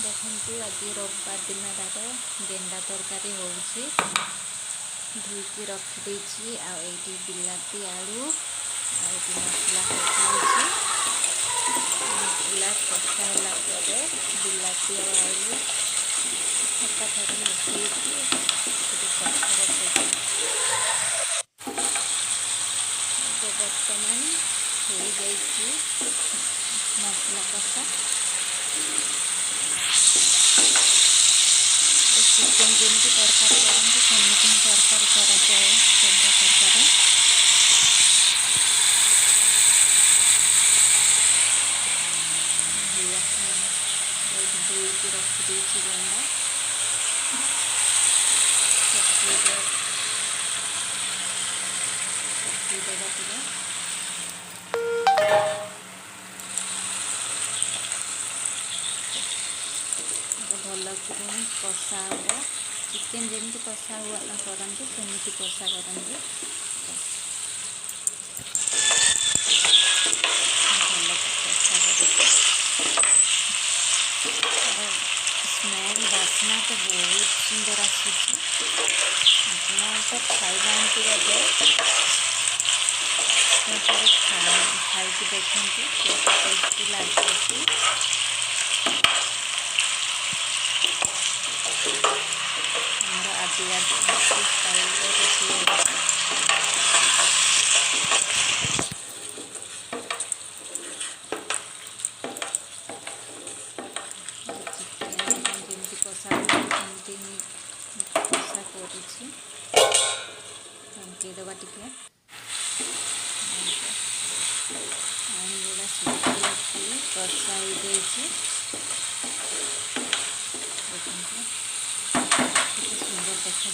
देखु आज रविवार दिन गेंडा तरकारी होउछि धुईकी रखी आईटी बिलाती आलू आईटी मसला कषाउछि मसला कषा होला परे बिलाती आलू एकाथरे मिसेइछि बर्तमान हो जाइछि मसला कषा चिकेन जमी तरकारी करते सेमती तरकारी कराए गेंडा तरकारी धोईकी रखी गेंडा भल कि कषा हम चिकेन जमी कषा हुआ करते सेमती कषा करते स्मेल बास्ना तो बहुत सुंदर आसूँ तो खाइबा खाई देखते टेस्टी लगे आदिवासी स्टाइल रोषेई कषा सेमती कषा करवा टे गुड़ा सीखी कषा हो जाइए सुंदर देखा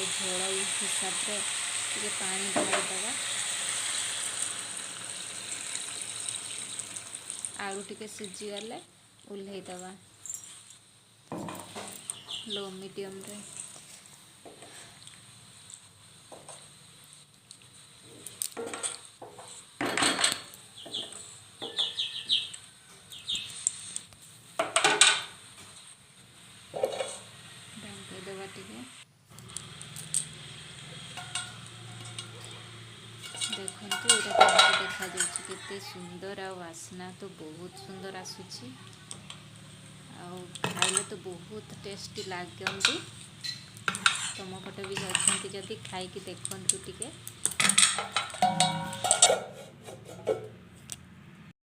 झोल हिसाब से पानी ढालीदवा आलू टिके सीझीगले ओह्लैदवा लो मीडियम रे ढांकीदवा टिके देखु यहाँ देखा केते सुंदर आ वासना तो बहुत सुंदर आसूची खाइले तो बहुत टेस्टी लगती तुम पटे भी अच्छा जदि खाई देखु टिके।